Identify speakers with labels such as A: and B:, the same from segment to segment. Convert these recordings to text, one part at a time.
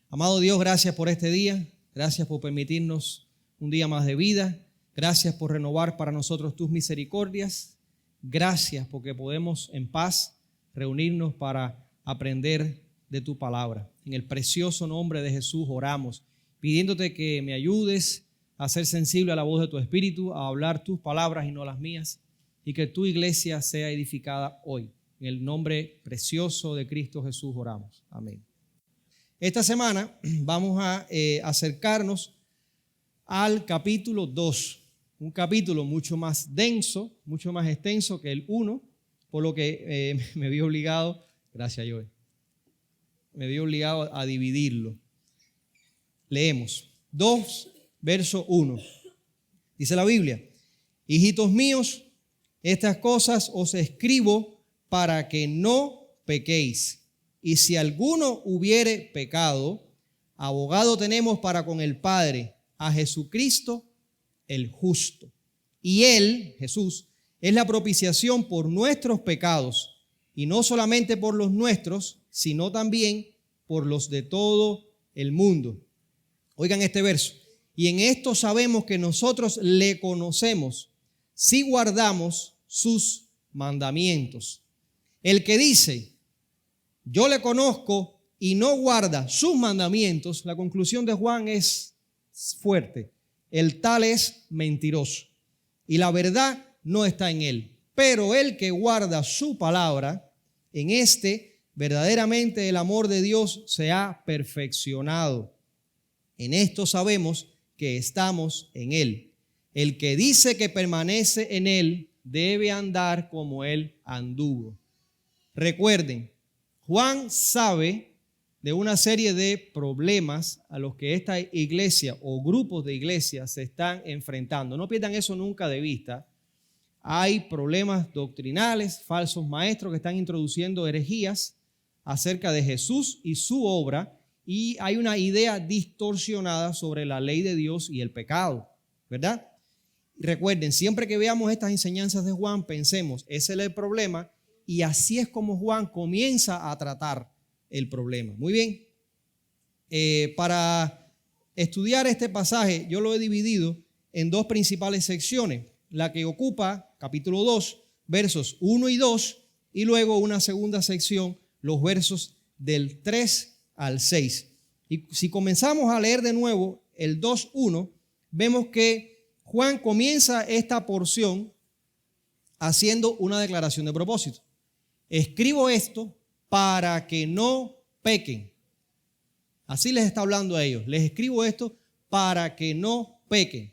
A: Amado Dios, gracias por este día, gracias por permitirnos un día más de vida, gracias por renovar para nosotros tus misericordias, gracias porque podemos en paz reunirnos para aprender de tu palabra. En el precioso nombre de Jesús oramos, pidiéndote que me ayudes a ser sensible a la voz de tu Espíritu, a hablar tus palabras y no las mías, y que tu iglesia sea edificada hoy. En el nombre precioso de Cristo Jesús oramos. Amén. Esta semana vamos a acercarnos al capítulo 2, un capítulo mucho más denso, mucho más extenso que el 1, por lo que me vi obligado, gracias Joel, me vi obligado a dividirlo. Leemos 2, verso 1. Dice la Biblia: hijitos míos, estas cosas os escribo para que no pequéis. Y si alguno hubiere pecado, abogado tenemos para con el Padre, a Jesucristo el justo. Y Él, Jesús, es la propiciación por nuestros pecados, y no solamente por los nuestros, sino también por los de todo el mundo. Oigan este verso. Y en esto sabemos que nosotros le conocemos si guardamos sus mandamientos. El que dice: yo le conozco y no guarda sus mandamientos, la conclusión de Juan es fuerte. El tal es mentiroso y la verdad no está en él. Pero el que guarda su palabra, en este verdaderamente el amor de Dios se ha perfeccionado. En esto sabemos que estamos en él. El que dice que permanece en él debe andar como él anduvo. Recuerden, Juan sabe de una serie de problemas a los que esta iglesia o grupos de iglesias se están enfrentando. No pierdan eso nunca de vista. Hay problemas doctrinales, falsos maestros que están introduciendo herejías acerca de Jesús y su obra, y hay una idea distorsionada sobre la ley de Dios y el pecado, ¿verdad? Recuerden, siempre que veamos estas enseñanzas de Juan, pensemos, ese es el problema. Y así es como Juan comienza a tratar el problema. Muy bien, para estudiar este pasaje yo lo he dividido en dos principales secciones. La que ocupa capítulo 2, versos 1 y 2, y luego una segunda sección, los versos del 3 al 6. Y si comenzamos a leer de nuevo el 2:1, vemos que Juan comienza esta porción haciendo una declaración de propósito. Escribo esto para que no pequen. Así les está hablando a ellos. Les escribo esto para que no pequen.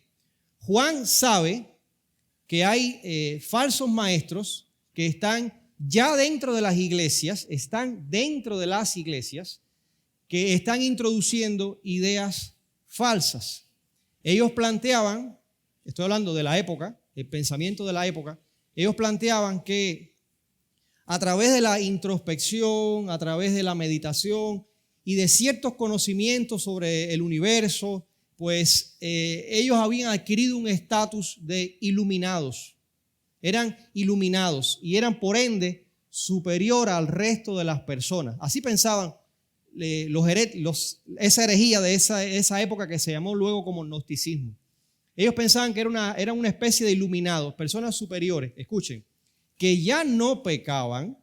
A: Juan sabe que hay falsos maestros que están ya dentro de las iglesias, que están introduciendo ideas falsas. Ellos planteaban, estoy hablando de la época, el pensamiento de la época, ellos planteaban que a través de la introspección, a través de la meditación y de ciertos conocimientos sobre el universo, pues ellos habían adquirido un estatus de iluminados. Eran iluminados y eran por ende superior al resto de las personas. Así pensaban esa herejía de esa época que se llamó luego como gnosticismo. Ellos pensaban que era una especie de iluminados, personas superiores. Escuchen. Que ya no pecaban,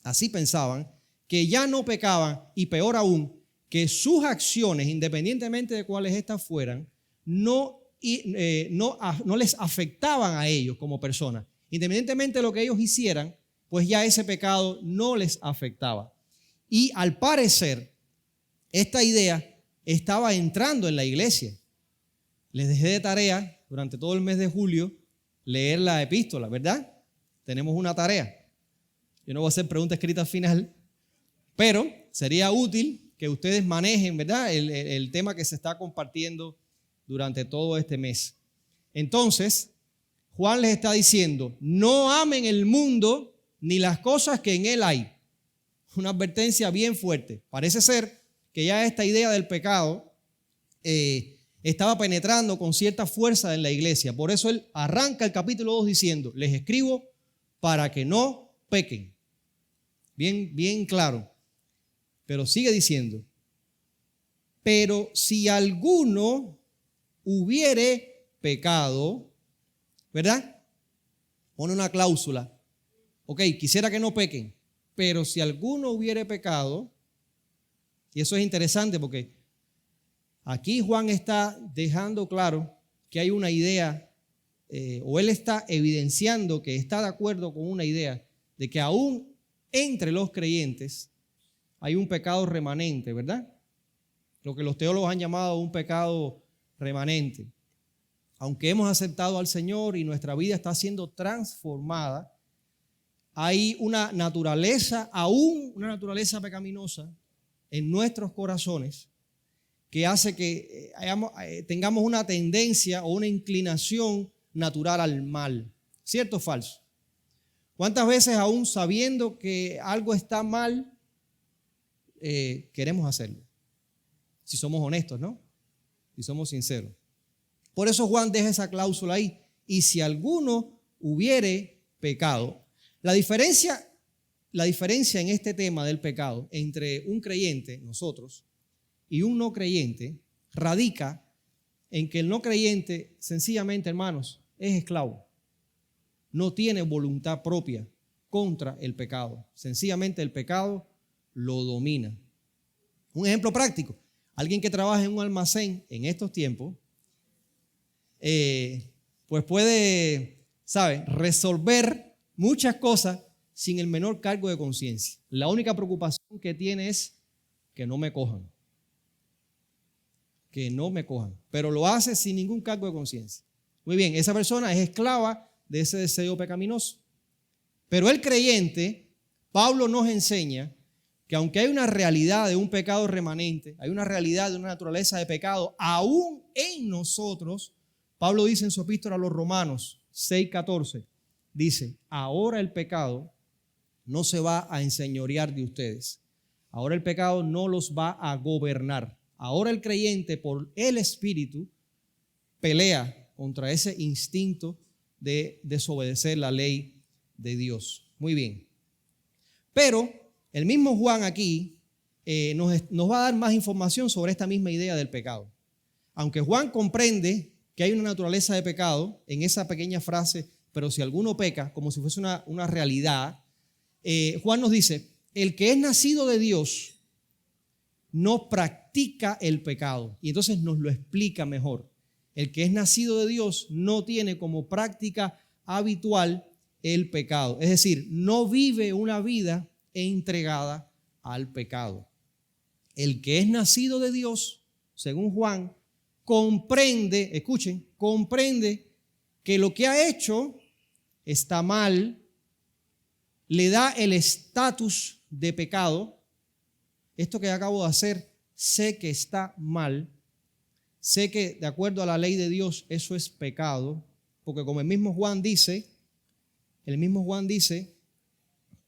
A: así pensaban, que ya no pecaban, y peor aún, que sus acciones, independientemente de cuáles éstas fueran, no les afectaban a ellos como personas. Independientemente de lo que ellos hicieran, pues ya ese pecado no les afectaba. Y al parecer, esta idea estaba entrando en la iglesia. Les dejé de tarea durante todo el mes de julio leer la epístola, ¿verdad? Tenemos una tarea. Yo no voy a hacer pregunta escrita al final, pero sería útil que ustedes manejen, ¿verdad?, el tema que se está compartiendo durante todo este mes. Entonces, Juan les está diciendo: no amen el mundo ni las cosas que en él hay. Una advertencia bien fuerte. Parece ser que ya esta idea del pecado estaba penetrando con cierta fuerza en la iglesia. Por eso él arranca el capítulo 2 diciendo: les escribo para que no pequen. Bien claro. Pero sigue diciendo: pero si alguno hubiere pecado, ¿verdad? Pone una cláusula. Ok, quisiera que no pequen, pero si alguno hubiere pecado, y eso es interesante porque aquí Juan está dejando claro que hay una idea, o él está evidenciando que está de acuerdo con una idea de que aún entre los creyentes hay un pecado remanente, ¿verdad? Lo que los teólogos han llamado un pecado remanente. Aunque hemos aceptado al Señor y nuestra vida está siendo transformada, hay una naturaleza, aún una naturaleza pecaminosa en nuestros corazones que hace que tengamos una tendencia o una inclinación natural al mal. ¿Cierto o falso? ¿Cuántas veces aún sabiendo que algo está mal, queremos hacerlo? Si somos honestos, ¿no? Si somos sinceros. Por eso Juan deja esa cláusula ahí. Y si alguno hubiere pecado. La diferencia en este tema del pecado entre un creyente, nosotros, y un no creyente, radica en que el no creyente, sencillamente, hermanos, es esclavo. No tiene voluntad propia contra el pecado. Sencillamente el pecado lo domina. Un ejemplo práctico. Alguien que trabaja en un almacén en estos tiempos, pues puede, resolver muchas cosas sin el menor cargo de conciencia. La única preocupación que tiene es que no me cojan. Que no me cojan. Pero lo hace sin ningún cargo de conciencia. Muy bien, esa persona es esclava de ese deseo pecaminoso. Pero el creyente, Pablo nos enseña que aunque hay una realidad de un pecado remanente, hay una realidad de una naturaleza de pecado, aún en nosotros, Pablo dice en su epístola a los Romanos 6:14, dice, ahora el pecado no se va a enseñorear de ustedes. Ahora el pecado no los va a gobernar. Ahora el creyente por el Espíritu pelea contra ese instinto de desobedecer la ley de Dios. Muy bien. Pero el mismo Juan aquí nos va a dar más información sobre esta misma idea del pecado. Aunque Juan comprende que hay una naturaleza de pecado en esa pequeña frase, pero si alguno peca, como si fuese una realidad, Juan nos dice, el que es nacido de Dios no practica el pecado. Y entonces nos lo explica mejor. El que es nacido de Dios no tiene como práctica habitual el pecado. Es decir, no vive una vida entregada al pecado. El que es nacido de Dios, según Juan, comprende, escuchen, comprende que lo que ha hecho está mal, le da el estatus de pecado. Esto que acabo de hacer, sé que está mal, sé que de acuerdo a la ley de Dios eso es pecado, porque como el mismo Juan dice,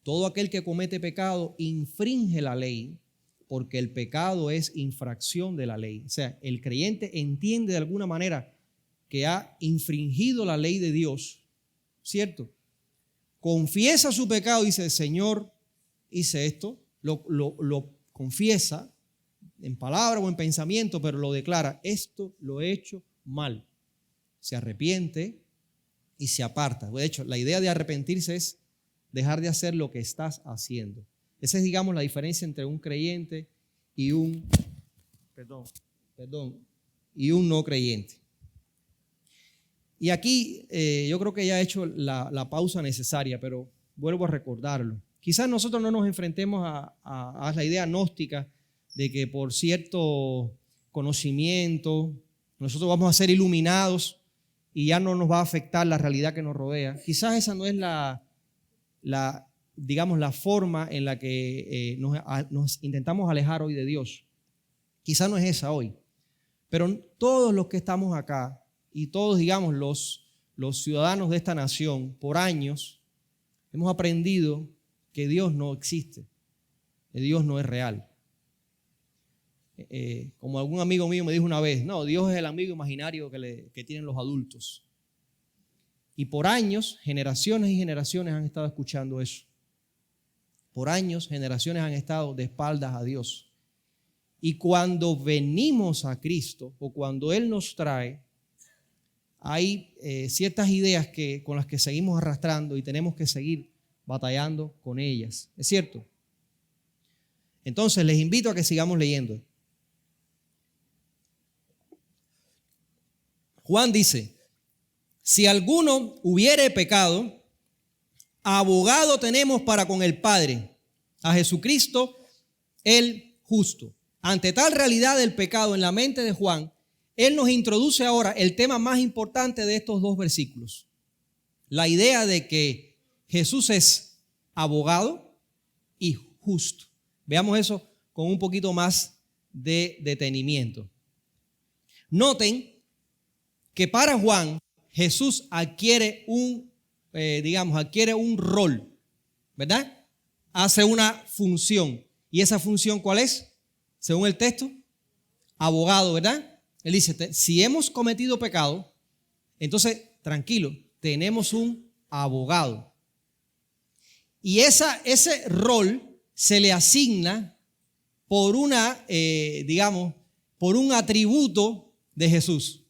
A: todo aquel que comete pecado infringe la ley, porque el pecado es infracción de la ley. O sea, el creyente entiende de alguna manera que ha infringido la ley de Dios, ¿cierto? Confiesa su pecado y dice, Señor, hice esto, lo confiesa en palabra o en pensamiento, pero lo declara, esto lo he hecho mal. Se arrepiente y se aparta. De hecho, la idea de arrepentirse es dejar de hacer lo que estás haciendo. Esa es, digamos, la diferencia entre un creyente y un no creyente. Y aquí yo creo que ya he hecho la pausa necesaria, pero vuelvo a recordarlo. Quizás nosotros no nos enfrentemos a la idea gnóstica de que por cierto conocimiento nosotros vamos a ser iluminados y ya no nos va a afectar la realidad que nos rodea. Quizás esa no es la forma en la que nos intentamos alejar hoy de Dios. Quizás no es esa hoy. Pero todos los que estamos acá y todos, digamos, los ciudadanos de esta nación, por años, hemos aprendido que Dios no existe, que Dios no es real. Como algún amigo mío me dijo una vez, no, Dios es el amigo imaginario que tienen los adultos. Y por años, generaciones y generaciones han estado escuchando eso. Por años, generaciones han estado de espaldas a Dios. Y cuando venimos a Cristo o cuando Él nos trae, hay ciertas ideas con las que seguimos arrastrando y tenemos que seguir batallando con ellas. ¿Es cierto? Entonces les invito a que sigamos leyendo. Juan dice, si alguno hubiere pecado, abogado tenemos para con el Padre, a Jesucristo el justo. Ante tal realidad del pecado en la mente de Juan, él nos introduce ahora el tema más importante de estos dos versículos. La idea de que Jesús es abogado y justo. Veamos eso con un poquito más de detenimiento. Noten que para Juan, Jesús adquiere un rol, ¿verdad? Hace una función. ¿Y esa función cuál es? Según el texto, abogado, ¿verdad? Él dice, si hemos cometido pecado, entonces, tranquilo, tenemos un abogado. Y ese rol se le asigna por por un atributo de Jesús.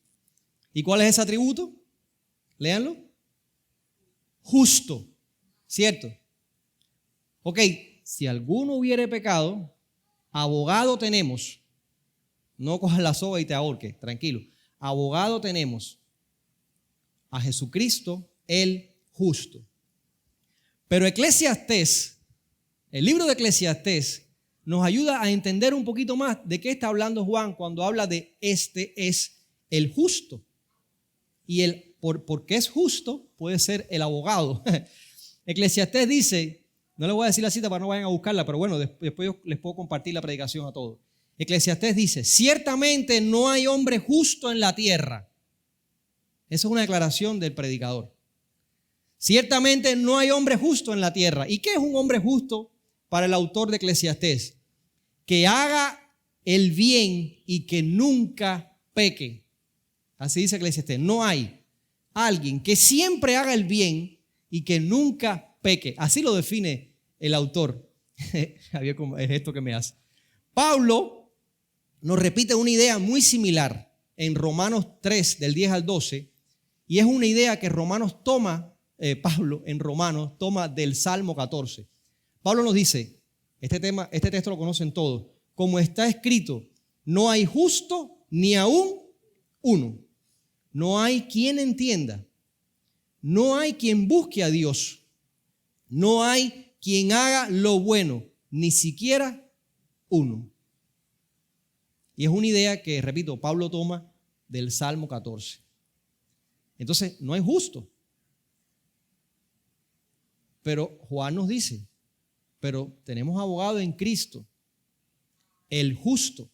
A: ¿Y cuál es ese atributo? Léanlo. Justo, ¿cierto? Ok, si alguno hubiere pecado, abogado tenemos. No cojas la soga y te ahorques, tranquilo. Abogado tenemos a Jesucristo el justo. Pero Eclesiastés, el libro de Eclesiastés, nos ayuda a entender un poquito más de qué está hablando Juan cuando habla de este es el justo. Y porque es justo, puede ser el abogado. Eclesiastés dice, no les voy a decir la cita para no vayan a buscarla, pero bueno, después yo les puedo compartir la predicación a todos. Eclesiastés dice, ciertamente no hay hombre justo en la tierra. Esa es una declaración del predicador. Ciertamente no hay hombre justo en la tierra. ¿Y qué es un hombre justo para el autor de Eclesiastés? Que haga el bien y que nunca peque. Así dice Eclesiastés. No hay alguien que siempre haga el bien y que nunca peque. Así lo define el autor. Javier, es esto que me hace. Pablo nos repite una idea muy similar en Romanos 3, del 10 al 12, y es una idea que Pablo en Romanos toma del Salmo 14. Pablo nos dice, este texto lo conocen todos, como está escrito, no hay justo ni aún uno. No hay quien entienda. No hay quien busque a Dios. No hay quien haga lo bueno, ni siquiera uno. Y es una idea que, repito, Pablo toma del Salmo 14. Entonces, no hay justo. Pero Juan nos dice, pero tenemos abogado en Cristo, el justo.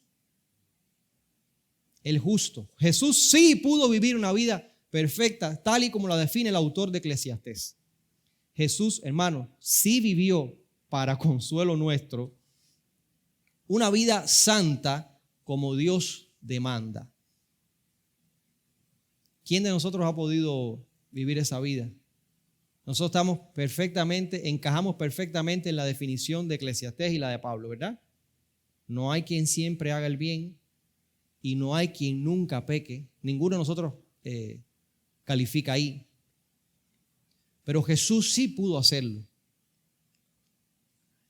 A: El justo. Jesús sí pudo vivir una vida perfecta, tal y como la define el autor de Eclesiastés. Jesús, hermano, sí vivió para consuelo nuestro una vida santa como Dios demanda. ¿Quién de nosotros ha podido vivir esa vida? Nosotros encajamos perfectamente en la definición de Eclesiastés y la de Pablo, ¿verdad? No hay quien siempre haga el bien y no hay quien nunca peque. Ninguno de nosotros califica ahí. Pero Jesús sí pudo hacerlo.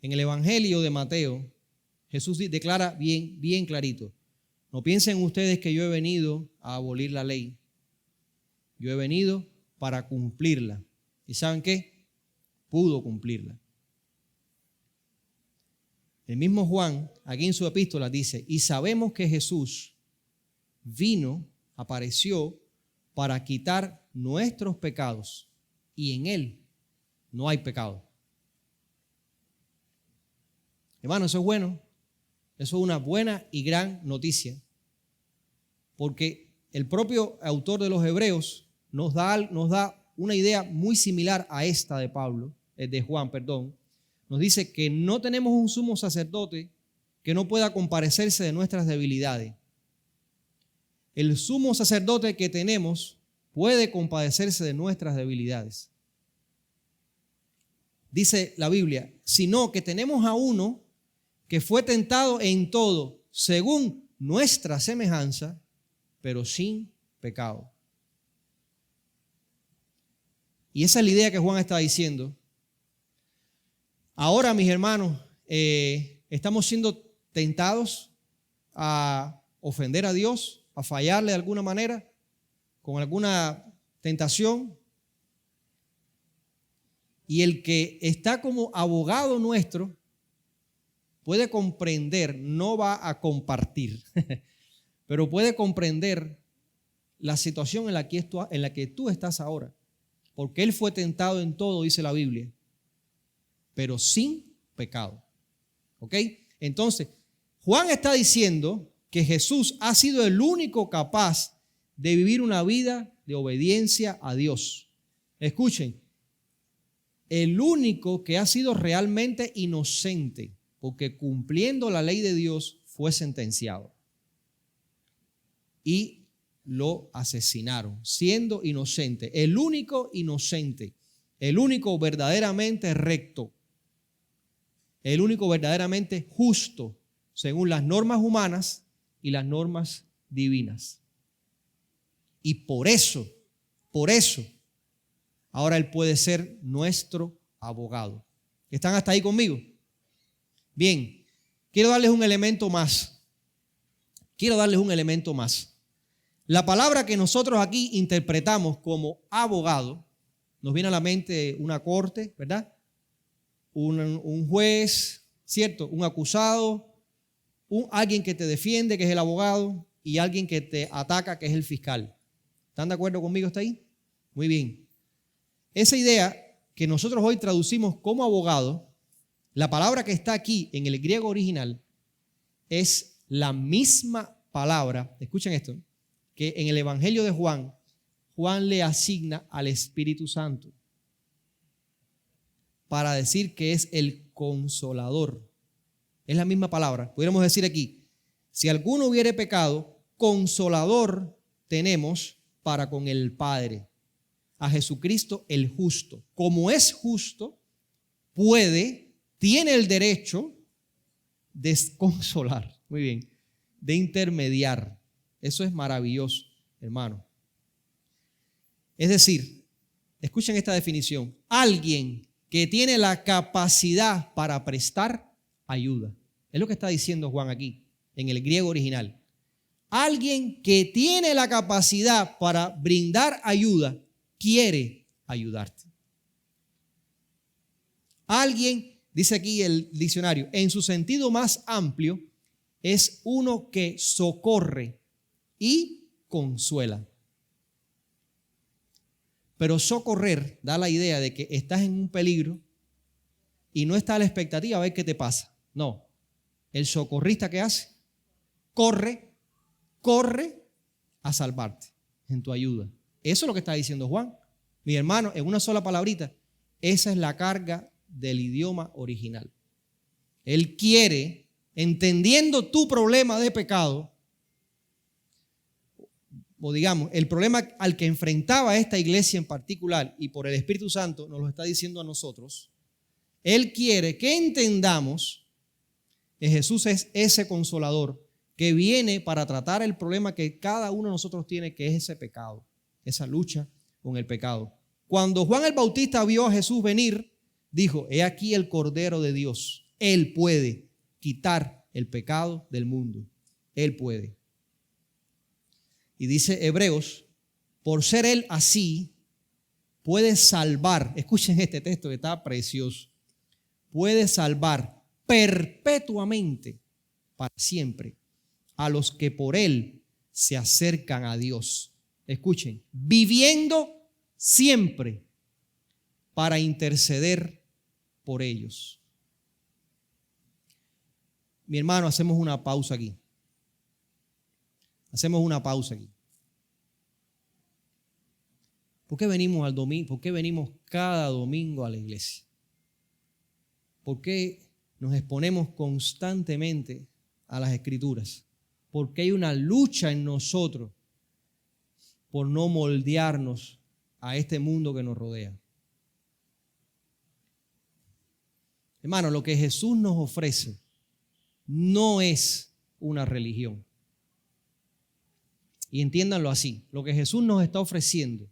A: En el Evangelio de Mateo, Jesús declara bien clarito. No piensen ustedes que yo he venido a abolir la ley. Yo he venido para cumplirla. ¿Y saben qué? Pudo cumplirla. El mismo Juan, aquí en su epístola, dice, y sabemos que Jesús apareció para quitar nuestros pecados y en Él no hay pecado. Hermano, eso es bueno. Eso es una buena y gran noticia, porque el propio autor de los Hebreos nos da una idea muy similar a esta de Juan. Nos dice que no tenemos un sumo sacerdote que no pueda compadecerse de nuestras debilidades. El sumo sacerdote que tenemos puede compadecerse de nuestras debilidades. Dice la Biblia, sino que tenemos a uno que fue tentado en todo, según nuestra semejanza, pero sin pecado. Y esa es la idea que Juan está diciendo. Ahora, mis hermanos, estamos siendo tentados a ofender a Dios, a fallarle de alguna manera, con alguna tentación. Y el que está como abogado nuestro puede comprender, no va a compartir, pero puede comprender la situación en la que tú estás ahora. Porque Él fue tentado en todo, dice la Biblia, pero sin pecado. ¿Ok? Entonces, Juan está diciendo que Jesús ha sido el único capaz de vivir una vida de obediencia a Dios. Escuchen, el único que ha sido realmente inocente, porque cumpliendo la ley de Dios fue sentenciado y lo asesinaron, siendo inocente. El único inocente, el único verdaderamente recto, el único verdaderamente justo, según las normas humanas y las normas divinas. Y por eso, ahora Él puede ser nuestro abogado. ¿Están hasta ahí conmigo? Bien, quiero darles un elemento más. La palabra que nosotros aquí interpretamos como abogado, nos viene a la mente una corte, ¿verdad? Un juez, ¿cierto? Un acusado, alguien que te defiende, que es el abogado, y alguien que te ataca, que es el fiscal. ¿Están de acuerdo conmigo hasta ahí? Muy bien. Esa idea que nosotros hoy traducimos como abogado, la palabra que está aquí en el griego original es la misma palabra, escuchen esto, que en el Evangelio de Juan le asigna al Espíritu Santo para decir que es el consolador. Es la misma palabra. Pudiéramos decir aquí, si alguno hubiere pecado, consolador tenemos para con el Padre, a Jesucristo el justo. Como es justo, tiene el derecho de consolar, muy bien, de intermediar. Eso es maravilloso, hermano. Es decir, escuchen esta definición, alguien que tiene la capacidad para prestar ayuda. Es lo que está diciendo Juan aquí, en el griego original. Alguien que tiene la capacidad para brindar ayuda, quiere ayudarte. Alguien, dice aquí el diccionario, en su sentido más amplio, es uno que socorre y consuela. Pero socorrer da la idea de que estás en un peligro y no está a la expectativa a ver qué te pasa. No, el socorrista, ¿qué hace? Corre a salvarte en tu ayuda. Eso es lo que está diciendo Juan. Mi hermano, en una sola palabrita, esa es la carga del idioma original. Él quiere, entendiendo tu problema de pecado, o digamos, el problema al que enfrentaba esta iglesia en particular y por el Espíritu Santo nos lo está diciendo a nosotros, Él quiere que entendamos que Jesús es ese consolador que viene para tratar el problema que cada uno de nosotros tiene, que es ese pecado, esa lucha con el pecado. Cuando Juan el Bautista vio a Jesús venir, dijo, he aquí el Cordero de Dios. Él puede quitar el pecado del mundo. Él puede. Y dice Hebreos, por ser Él así, puede salvar, escuchen este texto que está precioso, puede salvar perpetuamente, para siempre, a los que por Él se acercan a Dios. Escuchen, viviendo siempre para interceder por ellos. Mi hermano, hacemos una pausa aquí. ¿Por qué venimos al domingo? ¿Por qué venimos cada domingo a la iglesia? ¿Por qué nos exponemos constantemente a las Escrituras? Porque hay una lucha en nosotros por no moldearnos a este mundo que nos rodea. Hermano, lo que Jesús nos ofrece no es una religión. Y entiéndanlo así, lo que Jesús nos está ofreciendo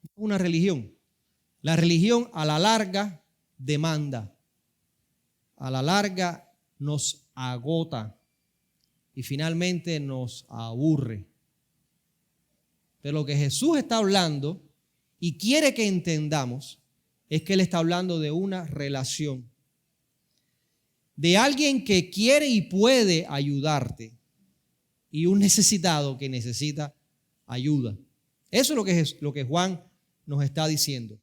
A: es una religión. La religión a la larga demanda, a la larga nos agota y finalmente nos aburre. Pero lo que Jesús está hablando y quiere que entendamos es que Él está hablando de una relación, de alguien que quiere y puede ayudarte y un necesitado que necesita ayuda. Eso es lo que Juan nos está diciendo.